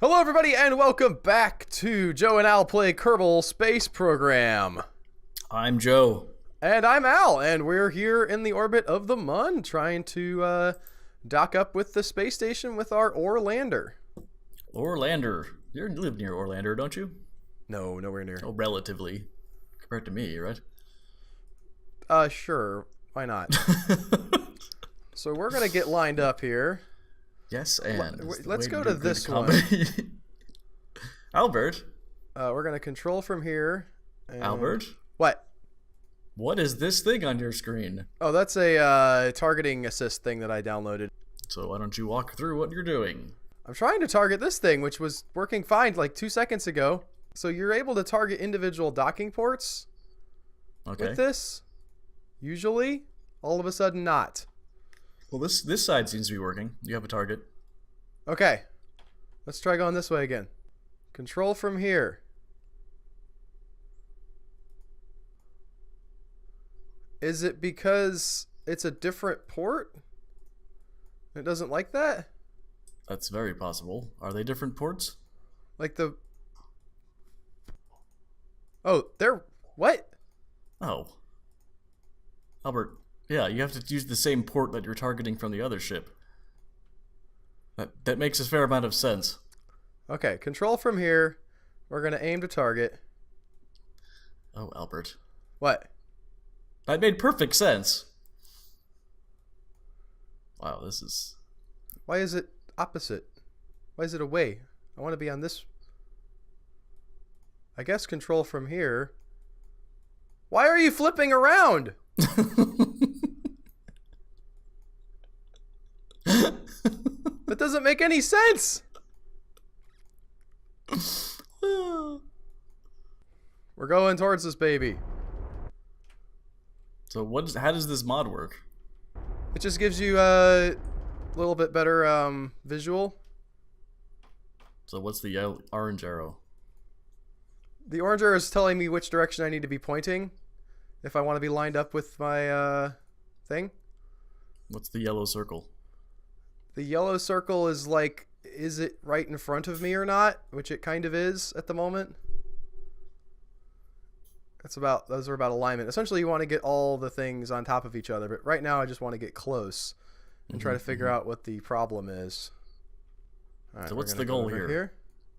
Hello everybody and welcome back to Joe and Al Play Kerbal Space Program. I'm Joe. And I'm Al, and we're here in the orbit of the Mun trying to dock up with the space station with our Orlander. Orlander. You live near Orlander, don't you? No, nowhere near. Oh, relatively. Compared to me, right? Sure. Why not? So we're going to get lined up here. Yes, and let's go to this one. Albert. We're going to control from here. And... Albert? What? What is this thing on your screen? Oh, that's a targeting assist thing that I downloaded. So why don't you walk through what you're doing? I'm trying to target this thing, which was working fine like 2 seconds ago. So you're able to target individual docking ports with this. Usually, all of a sudden not. Well, this side seems to be working. You have a target. Okay. Let's try going this way again. Control from here. Is it because it's a different port? It doesn't like that? That's very possible. Are they different ports? Like the... Oh, they're... What? Oh. Albert, yeah, you have to use the same port that you're targeting from the other ship. That makes a fair amount of sense. Okay, control from here. We're going to aim to target. Oh, Albert. What? That made perfect sense. Wow, this is... Why is it opposite? Why is it away? I want to be on this... I guess control from here. Why are you flipping around? That doesn't make any sense. We're going towards this baby. So how does this mod work? It just gives you a little bit better visual. So what's the orange arrow? The orange arrow is telling me which direction I need to be pointing if I want to be lined up with my thing. What's the yellow circle? The yellow circle is like, is it right in front of me or not? Which it kind of is at the moment. Those are about alignment. Essentially, you want to get all the things on top of each other, but right now I just want to get close and try to figure out what the problem is. All right, so what's the goal here?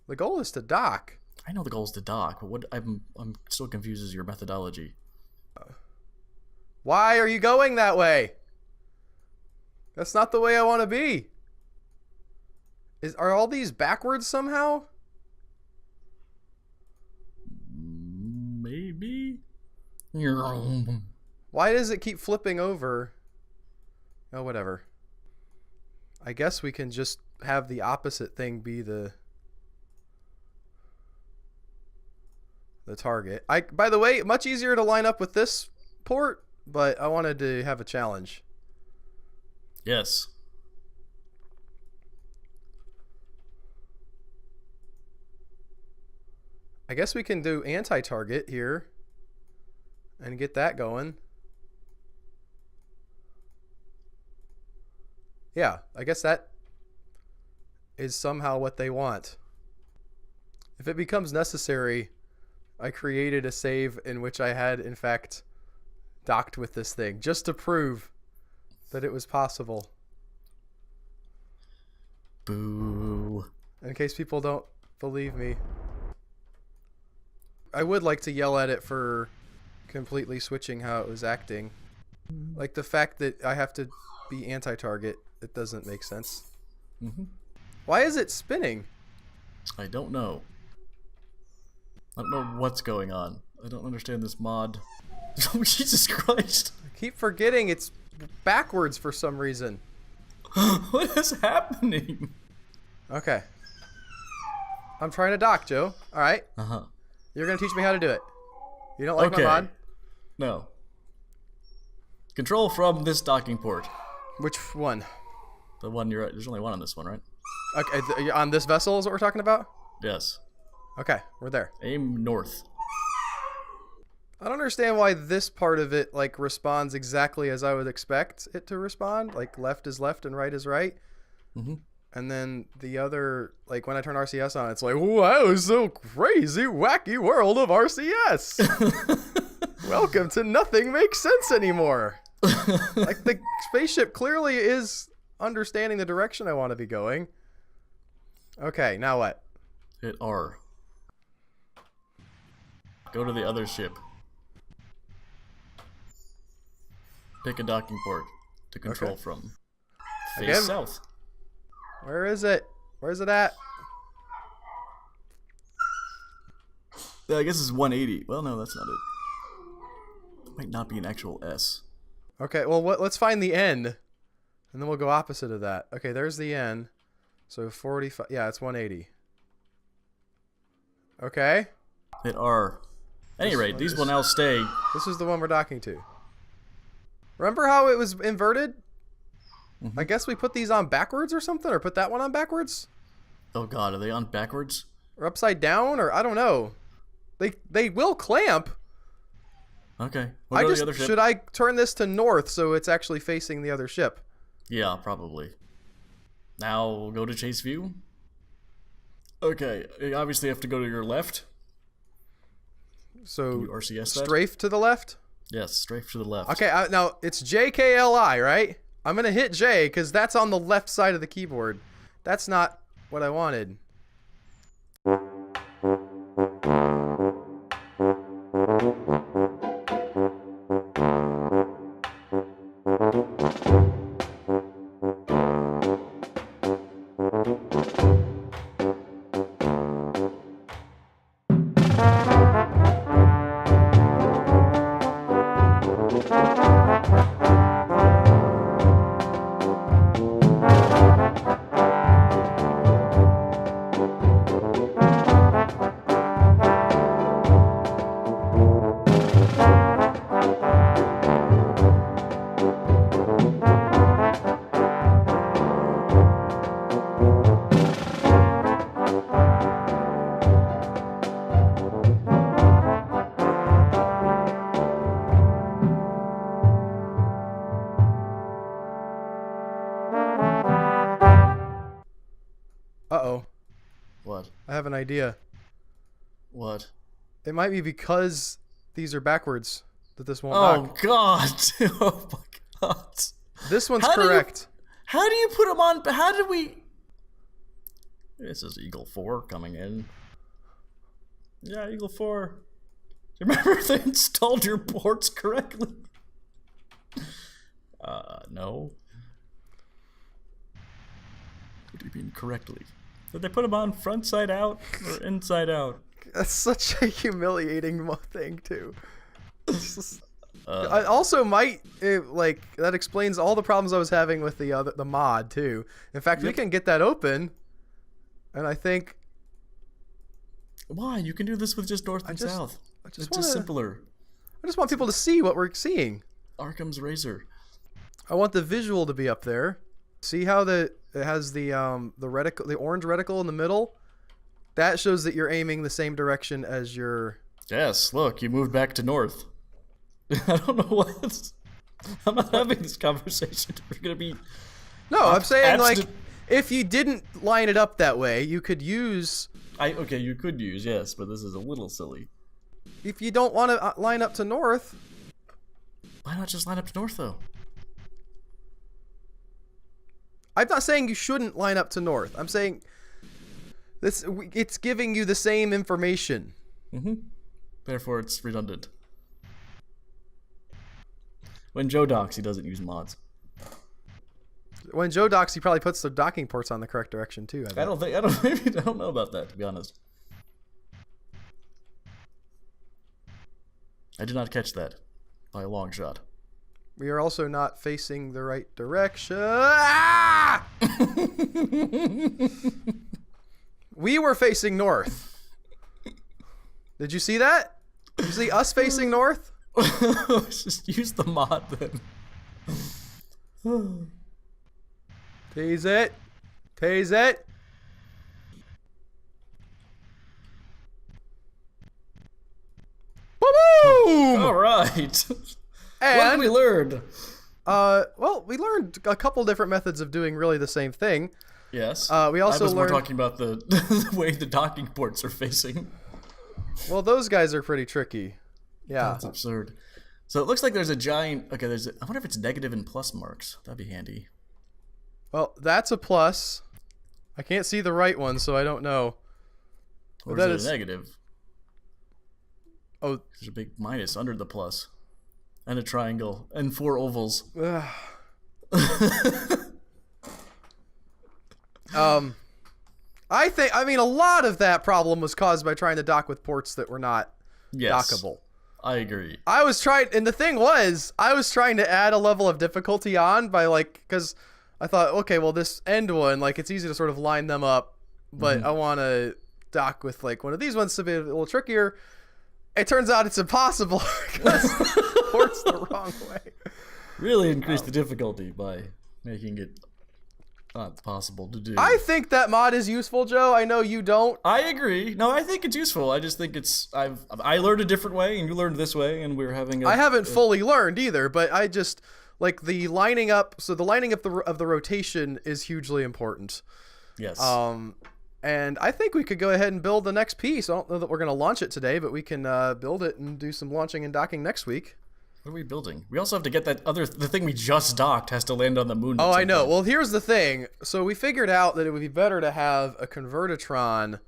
The goal is to dock. I know the goal is to dock, but I'm still confused as your methodology. Why are you going that way? That's not the way I want to be. Are all these backwards somehow? Maybe. Why does it keep flipping over? Oh, whatever. I guess we can just have the opposite thing be the target. By the way, much easier to line up with this port, but I wanted to have a challenge. Yes. I guess we can do anti-target here and get that going. Yeah, I guess that is somehow what they want. If it becomes necessary, I created a save in which I had, in fact, docked with this thing just to prove that it was possible. Boo. In case people don't believe me. I would like to yell at it for completely switching how it was acting. Like the fact that I have to be anti-target, it doesn't make sense. Why is it spinning? I don't know. I don't know what's going on. I don't understand this mod. Oh, Jesus Christ. I keep forgetting it's backwards for some reason. What is happening? Okay. I'm trying to dock, Joe. Alright. Uh-huh. You're going to teach me how to do it. You don't like my mod? No. Control from this docking port. Which one? The one you're at. There's only one on this one, right? Okay, on this vessel is what we're talking about? Yes. Okay, we're there. Aim north. I don't understand why this part of it like responds exactly as I would expect it to respond. Like left is left and right is right. And then the other, like when I turn RCS on, it's like, wow, so crazy, wacky world of RCS. Welcome to nothing makes sense anymore. Like the spaceship clearly is understanding the direction I want to be going. Okay, now what? Hit R. Go to the other ship. Pick a docking port to control from. Face Again? south. Where is it? Where's it at? Yeah, I guess it's 180. Well, no, that's not it. It might not be an actual S. Okay, well, let's find the N, and then we'll go opposite of that. Okay, there's the N. So 45. Yeah, it's 180. Okay. Hit R. At any rate, these will now stay. This is the one we're docking to. Remember how it was inverted? Mm-hmm. I guess we put these on backwards or something, or put that one on backwards? Oh god, are they on backwards? Or upside down, or I don't know. They will clamp. Okay. We'll go to the other ship. Should I turn this to north so it's actually facing the other ship? Yeah, probably. Now we'll go to chase view. Okay, you obviously have to go to your left. So Can you RCS that? strafe to the left? Yes, strafe to the left. Okay, now it's JKLI, right? I'm going to hit J because that's on the left side of the keyboard. That's not what I wanted. Uh-oh. What? I have an idea. What? It might be because these are backwards that this won't Oh dock. god! Oh my god! This one's How do you- correct. How do you put them on? How did we? This is Eagle 4 coming in. Yeah, Eagle 4. Remember if they installed your ports correctly? No. What do you mean correctly? Did they put them on front side out or inside out? That's such a humiliating thing, too. I also might like that explains all the problems I was having with the mod too. In fact, we can get that open, and I think. Why? You can do this with just north and south. It's just simpler. I just want people to see what we're seeing. Arkham's razor. I want the visual to be up there. See how it has the reticle, the orange reticle in the middle? That shows that you're aiming the same direction as your. Yes, look, you moved back to north. I don't know what. I'm not having this conversation. We're gonna be. No, I'm saying like, if you didn't line it up that way, you could use. Okay, you could use, yes, but this is a little silly. If you don't want to line up to north. Why not just line up to north though? I'm not saying you shouldn't line up to north. I'm saying it's giving you the same information. Mm-hmm. Therefore, it's redundant. When Joe docks, he doesn't use mods. When Joe docks, he probably puts the docking ports on the correct direction too. I don't know about that, to be honest. I did not catch that by a long shot. We are also not facing the right direction. Ah! We were facing north. Did you see that? Did you see us facing north? Just use the mod then. Tease it. Tease it. Boom! All right. And, what did we learn? well, we learned a couple different methods of doing really the same thing. Yes. We also I was more learned. talking about the, the way the docking ports are facing. Well, those guys are pretty tricky. Yeah. That's absurd. So it looks like there's a giant. Okay, I wonder if it's negative and plus marks. That'd be handy. Well, that's a plus. I can't see the right one, so I don't know. Or But is it a negative? Oh, There's a big minus under the plus. And a triangle. And 4 ovals. I mean, a lot of that problem was caused by trying to dock with ports that were not dockable. I agree. I was trying to add a level of difficulty on by because I thought, okay, well, this end one, it's easy to sort of line them up, but I want to dock with one of these ones to be a little trickier. It turns out it's impossible because the port's the wrong way. Really increase the difficulty by making it not possible to do. I think that mod is useful, Joe. I know you don't. I agree. No, I think it's useful. I just think I learned a different way, and you learned this way, and we're having. I haven't fully learned either, but I just the lining up. So the lining up of the rotation is hugely important. Yes. And I think we could go ahead and build the next piece. I don't know that we're going to launch it today, but we can build it and do some launching and docking next week. What are we building? We also have to get the thing we just docked has to land on the moon. Oh, I know. Well, here's the thing. So we figured out that it would be better to have a convertitron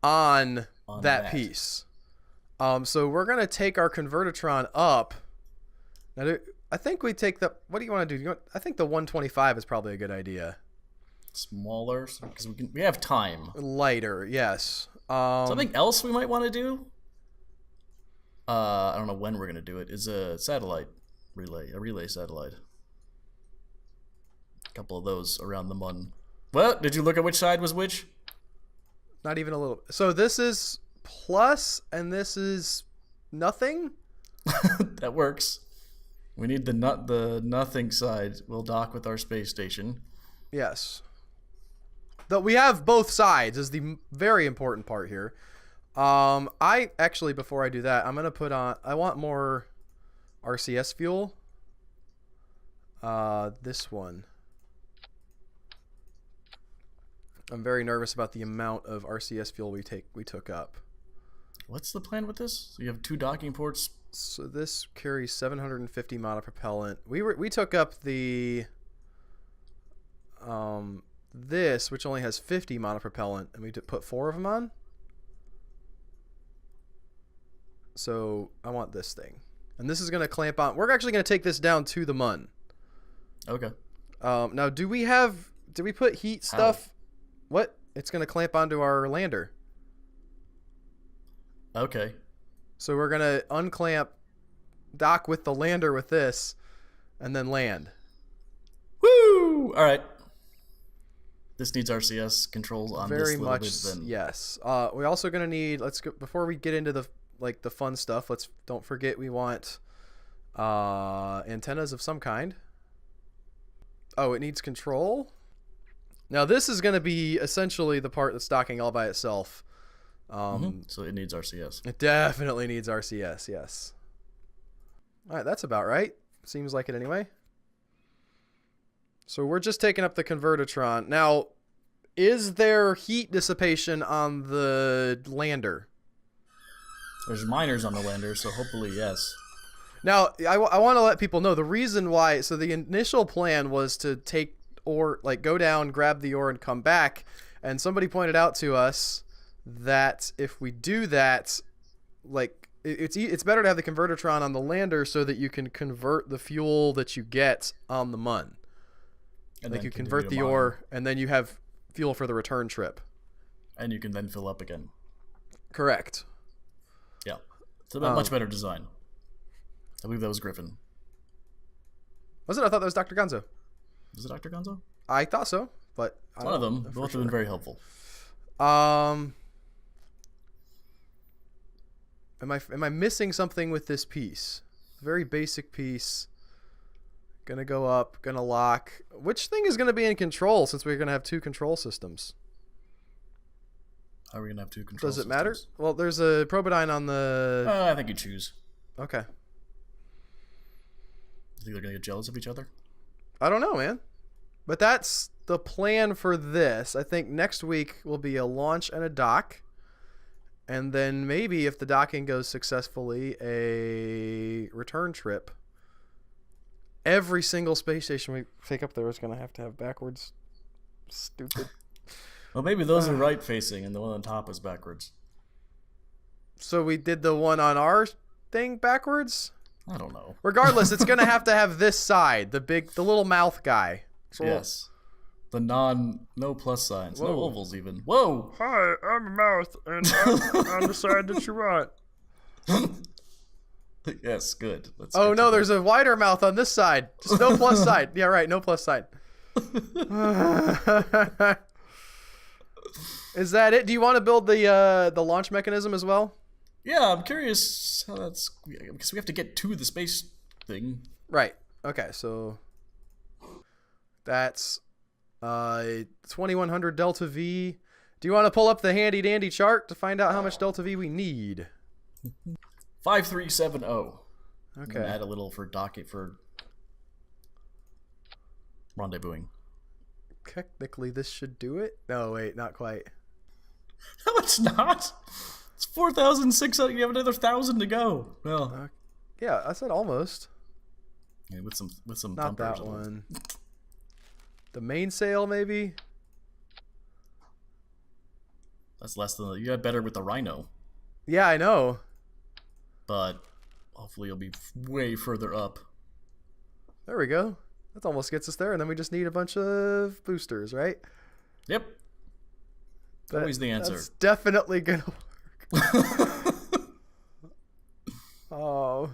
on that piece. So we're going to take our convertitron up. Now, I think we take the... What do you want to do? I think the 125 is probably a good idea. Smaller? Because we have time. Lighter, yes. Something else we might want to do? I don't know when we're going to do it. Is a satellite relay. A relay satellite. A couple of those around the mun. Well, did you look at which side was which? Not even a little. So this is plus and this is nothing? That works. We need the nothing side. We'll dock with our space station. Yes. Though we have both sides is the very important part here. I actually, before I do that, I'm going to put on, I want more RCS fuel. This one. I'm very nervous about the amount of RCS fuel we took up. What's the plan with this? So you have 2 docking ports. So this carries 750 monopropellant. We took up the this, which only has 50 monopropellant, and we put 4 of them on. So I want this thing, and this is going to clamp on. We're actually going to take this down to the mun. Okay. Now, do we put heat stuff? What? It's going to clamp onto our lander. Okay. So we're going to unclamp, dock with the lander with this, and then land. Woo! All right. This needs RCS controls on Very this little much, bit then. yes. We're also going to need, let's go, before we get into the fun stuff, don't forget we want antennas of some kind. Oh, it needs control. Now this is going to be essentially the part that's docking all by itself. So it needs RCS. It definitely needs RCS, yes. All right, that's about right. Seems like it anyway. So we're just taking up the convertitron. Now, is there heat dissipation on the lander? There's miners on the lander, so hopefully yes. Now, I want to let people know the reason why. So the initial plan was to take ore, go down, grab the ore, and come back. And somebody pointed out to us that if we do that, it's better to have the convertitron on the lander so that you can convert the fuel that you get on the mun. And you convert the ore, and then you have fuel for the return trip. And you can then fill up again. Correct. Yeah. It's a much better design. I believe that was Griffin. Was it? I thought that was Dr. Gonzo. Was it Dr. Gonzo? I thought so, but One of them. Both have been very helpful. Am I missing something with this piece? Very basic piece. Gonna go up, gonna lock. Which thing is gonna be in control since we're gonna have 2 control systems? How are we gonna have 2 control systems? Does it matter? Well, there's a Probodyne on the... I think you choose. Okay. You think they're gonna get jealous of each other? I don't know, man. But that's the plan for this. I think next week will be a launch and a dock. And then maybe if the docking goes successfully, a return trip. Every single space station we take up there is going to have backwards. Stupid. Well, maybe those are right facing and the one on top is backwards. So we did the one on our thing backwards? I don't know. Regardless, it's going to have this side, the little mouth guy. So yes. The no plus signs. Whoa. No ovals even. Whoa! Hi, I'm a mouth, and I'm on the side that you want. Yes, good. Oh no, there's a wider mouth on this side. Just no plus side. Yeah, right, no plus side. Is that it? Do you want to build the launch mechanism as well? Yeah, I'm curious how that's... Because we have to get to the space thing. Right. Okay, so... That's 2100 delta V. Do you want to pull up the handy dandy chart to find out how much delta V we need? 5370. Okay. Add a little for docket for rendezvousing. Technically, this should do it. No, wait, not quite. No, it's not. It's 4,600. You have another 1,000 to go. Well, yeah, I said almost. Yeah, with some Not bumpers. that one. The mainsail, maybe. That's less than you had better with the Rhino, Yeah, I know. but hopefully you'll be way further up. There we go. That almost gets us there, and then we just need a bunch of boosters, right? Yep. Always the answer. That's definitely gonna work. Oh,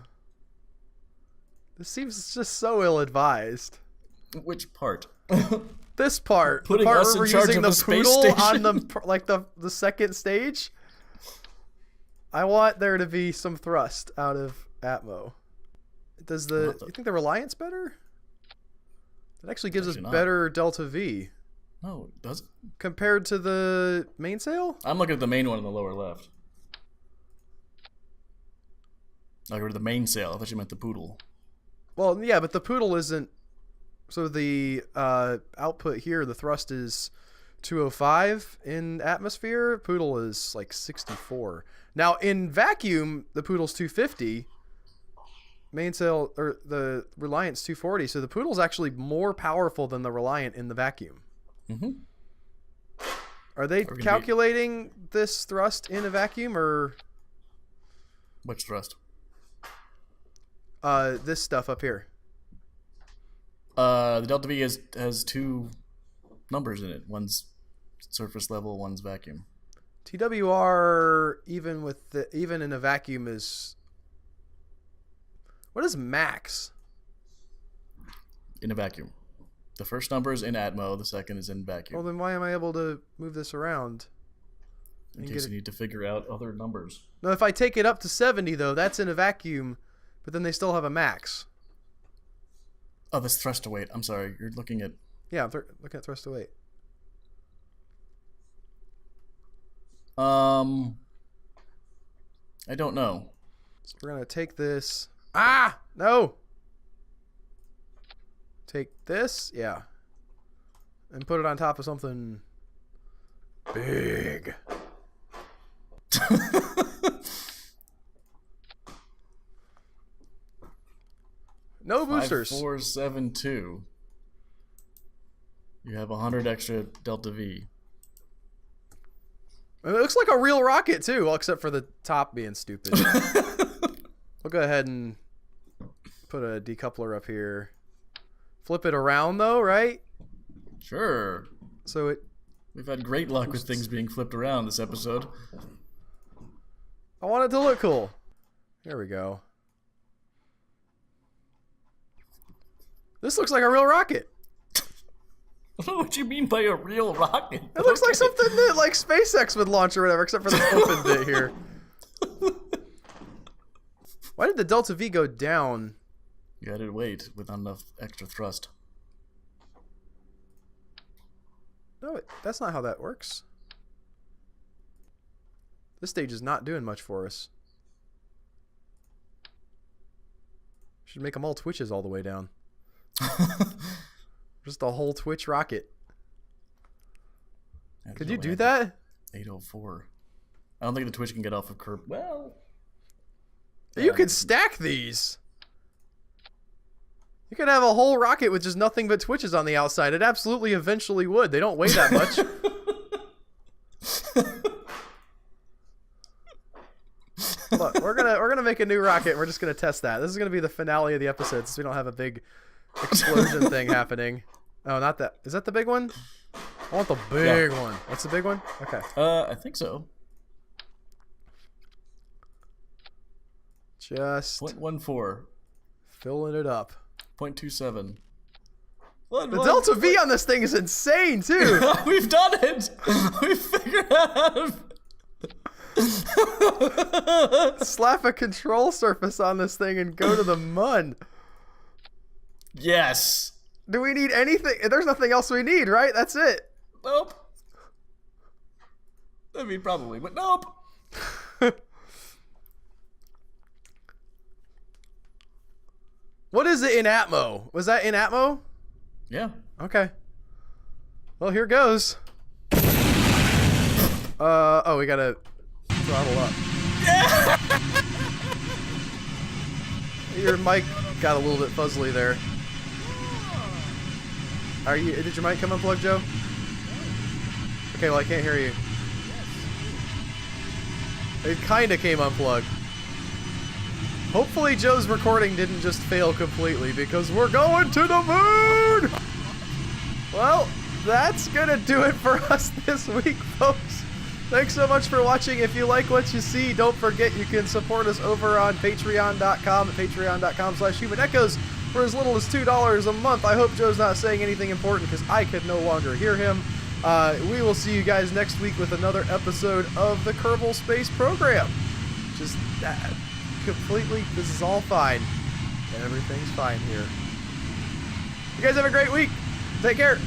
this seems just so ill-advised. Which part? This part, Putting the part us where we're in charge using of the a space poodle station? on the second stage. I want there to be some thrust out of Atmo. Does you think the Reliance better? It actually gives us better delta V. No, does it? Compared to the mainsail? I'm looking at the main one in the lower left. Like, or the mainsail. I thought you meant the poodle. Well, yeah, but the poodle isn't. So the output here, the thrust is 205 in atmosphere. Poodle is like 64. Now in vacuum, the Poodle's 250. Mainsail or the Reliant's 240. So the Poodle's actually more powerful than the Reliant in the vacuum. Mm-hmm. Are they calculating this thrust in a vacuum or Which thrust? this stuff up here? The delta V has two numbers in it. One's surface level, one's vacuum. TWR even in a vacuum is what is max? In a vacuum. The first number is in Atmo, the second is in vacuum. Well, then why am I able to move this around? In case you need to figure out other numbers. No, if I take it up to 70 though, that's in a vacuum, but then they still have a max. Oh, that's thrust to weight. I'm sorry. You're looking at... Yeah, I'm looking at thrust to weight. I don't know. So we're going to take this. Ah! No! Take this. Yeah. And put it on top of something big. No boosters. 5472. You have 100 extra delta V. It looks like a real rocket too, well, except for the top being stupid. We'll go ahead and put a decoupler up here. Flip it around though, right? Sure. So We've had great luck with things being flipped around this episode. I want it to look cool. There we go. This looks like a real rocket. I don't know what you mean by a real rocket. It looks like something that like SpaceX would launch or whatever, except for this open bit here. Why did the delta V go down? You added weight with not enough extra thrust. No, that's not how that works. This stage is not doing much for us. Should make them all twitches all the way down. Just a whole Twitch rocket. Yeah, Could you do that? 804. I don't think the Twitch can get off of Kerb. Well, You could stack these. You could have a whole rocket with just nothing but Twitches on the outside. It absolutely eventually would. They don't weigh that much. Look, we're gonna make a new rocket. We're just gonna test that. This is gonna be the finale of the episode, since we don't have a big explosion thing happening. Oh, not that. Is that the big one? I want the big one. What's the big one? Okay. I think so. Just 0.14. filling it up. 0.27. The delta V on this thing is insane, too. We've done it. We figured out. Slap a control surface on this thing and go to the mun. Yes. Do we need anything? There's nothing else we need, right? That's it. Nope. I mean, probably, but nope. What is it in Atmo? Was that in Atmo? Yeah. Okay. Well, here goes. Oh, we gotta throttle up. Yeah. Your mic got a little bit fuzzly there. Did your mic come unplugged, Joe? Okay, well, I can't hear you. It kinda came unplugged. Hopefully Joe's recording didn't just fail completely, because we're going to the moon! Well, that's gonna do it for us this week, folks. Thanks so much for watching. If you like what you see, don't forget you can support us over on patreon.com at patreon.com/humanechoes for as little as $2 a month. I hope Joe's not saying anything important, because I could no longer hear him. We will see you guys next week with another episode of the Kerbal Space Program. Just completely, this is all fine. Everything's fine here. You guys have a great week. Take care.